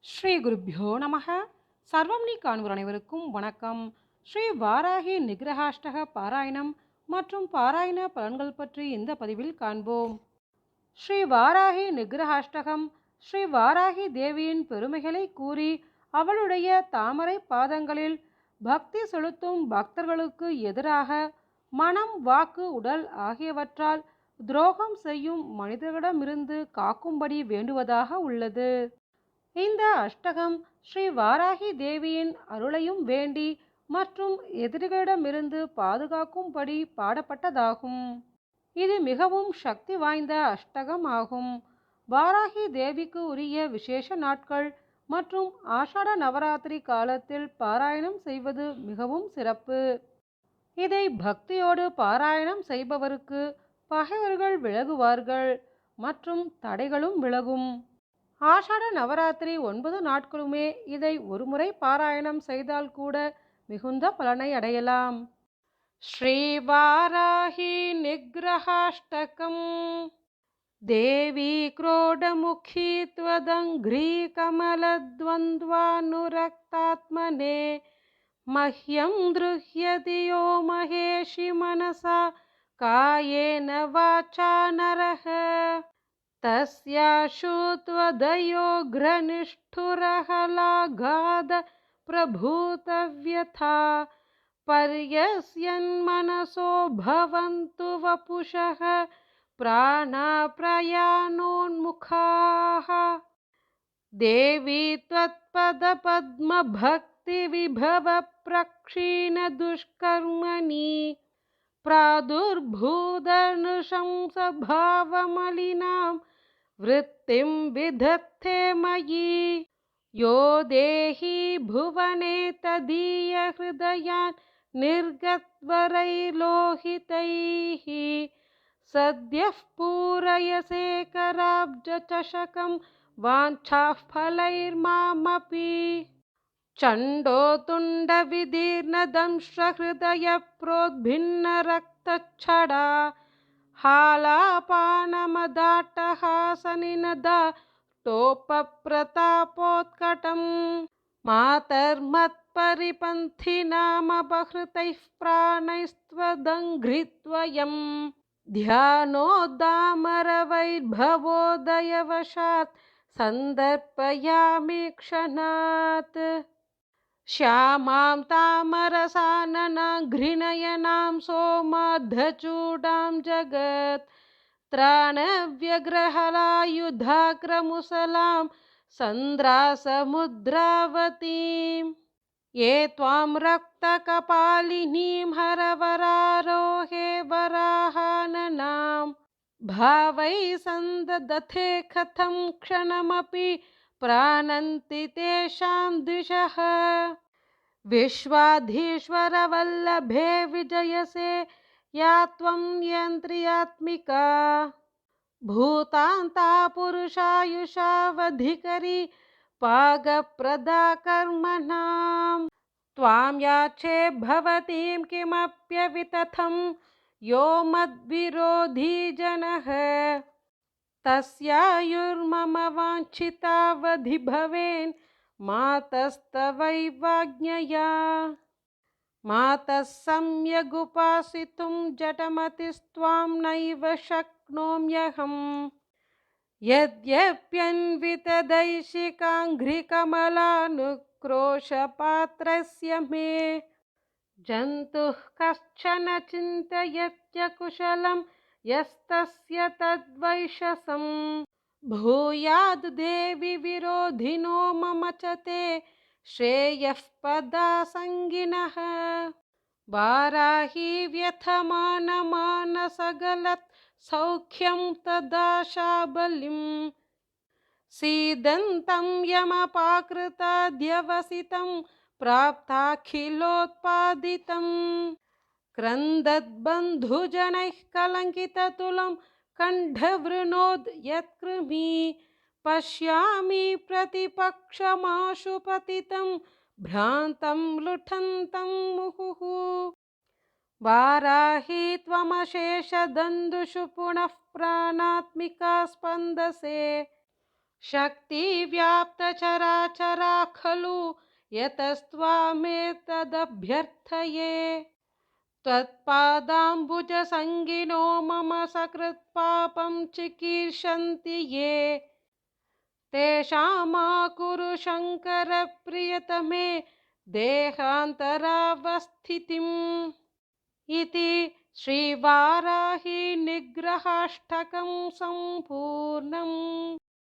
ஸ்ரீ குருப்யோ நமः. சர்வம்னி காண்போர் அனைவருக்கும் வணக்கம். ஸ்ரீ வாராகி நிகிரகாஷ்டக பாராயணம் மற்றும் பாராயண பலன்கள் பற்றி இந்த பதிவில் காண்போம். ஸ்ரீ வாராகி நிகிரகாஷ்டகம் ஸ்ரீ வாராகி தேவியின் பெருமைகளை கூறி அவளுடைய தாமரை பாதங்களில் பக்தி செலுத்தும் பக்தர்களுக்கு எதிராக மனம், வாக்கு, உடல் ஆகியவற்றால் துரோகம் செய்யும் மனிதர்களிடமிருந்து காக்கும்படி வேண்டுவதாக உள்ளது. இந்த அஷ்டகம் ஸ்ரீ வாராகி தேவியின் அருளையும் வேண்டி மற்றும் எதிரிகளிடமிருந்து பாதுகாக்கும்படி பாடப்பட்டதாகும். இது மிகவும் சக்தி வாய்ந்த அஷ்டகம் ஆகும். வாராகி தேவிக்கு உரிய விசேஷ நாட்கள் மற்றும் ஆஷாட நவராத்திரி காலத்தில் பாராயணம் செய்வது மிகவும் சிறப்பு. இதை பக்தியோடு பாராயணம் செய்பவருக்கு பகைவர்கள் விலகுவார்கள் மற்றும் தடைகளும் விலகும். ஆஷாட நவராத்திரி 9 நாட்களுமே இதை ஒருமுறை பாராயணம் செய்தால் கூட மிகுந்த பலனை அடையலாம். ஸ்ரீ வாராகி நிகிரகாஷ்டகம். தேவி क्रोडमुखी त्वदङ्घ्री कमलद्वन्द्वानुरक्तात्मने मह्यं दृह्यति यो महेशि मनसा कायेन वाचा नरः तस्याशु त्वदयोघ्रनिष्ठुरहलाघाद प्रभूतव्यथा पर्यस्यन्मनसो भवन्तु वपुषः प्राणाप्रयाणोन्मुखाः। देवी त्वत्पदपद्मभक्तिविभवप्रक्षीणदुष्कर्मणि प्रादुर्भूतनृशंसभावमलिनां वृत्तिं विधत्ते मयि। यो देहि भुवने तदीयहृदयान् निर्गत्वरैर्लोहितैः सद्यः पूरयसे कराब्जचषकं वाञ्छाः फलैर्मामपि। चण्डो तुण्डविदीर्णदंष्ट्रहृदयप्रोद्भिन्नरक्तच्छडा हालापानमदाट्टहासनिनदा टोपप्रतापोत्कटं मातर्मत्परिपन्थिनामपहृतैः प्राणैस्त्वदङ्घ्रिद्वयं ध्यानोद्दामरवैर्भवोदयवशात् सन्दर्पयामि क्षणात्। श्यामां तामरसाननां घृणयनां सोमार्धचूडां जगत् त्राणव्यग्रहलायुधाग्रमुसलां सन्द्रासमुद्रावतीं। ये त्वां रक्तकपालिनीं हरवरारोहे वराहाननां भावैः सन्ददथे कथं क्षणमपि प्राणन्ति तेषां द्विषः। विश्वाधीश्वरवल्लभे विजयसे या त्वं यन्त्रियात्मिका भूतान्ता पुरुषायुषावधिकरी पागप्रदा कर्मणां। त्वां याचे भवतीं किमप्यवितथं यो मद्विरोधी जनः तस्यायुर्मम वाञ्छितावधि भवेन् मातस्तवैवाज्ञया। मातः सम्यगुपासितुं जटमतिस्त्वां नैव शक्नोम्यहम् यद्यप्यन्वितदैशिकाङ्घ्रिकमलानुक्रोशपात्रस्य मे जन्तुः कश्चन चिन्तयत्यकुशलं यस्तस्य तद्वैशसं। भूयाद् देवि विरोधिनो मम च ते श्रेयः पदासङ्गिनः। वाराही व्यथमानमानसगलत् सौख्यं तदाशाबलिं सीदन्तं यमपाकृताद्यवसितं प्राप्ताखिलोत्पादितं। क्रन्दद्बन्धुजनैः कलङ्किततुलं कण्ठवृणोद् यत्कृमि पश्यामि प्रतिपक्षमाशु पतितं भ्रान्तं लुठन्तं मुहुः। वाराही त्वमशेषदन्दुषु पुनः प्राणात्मिका स्पन्दसे शक्तिव्याप्तचराचरा खलु यतस्त्वामेतदभ्यर्थये त्वत्पादाम्बुजसङ्गिनो मम सकृत्पापं चिकीर्षन्ति ये तेषामा कुरु शङ्कर प्रियतमे देहान्तरावस्थितिम् इति श्रीवाराही निग्रहाष्टकं सम्पूर्णम्।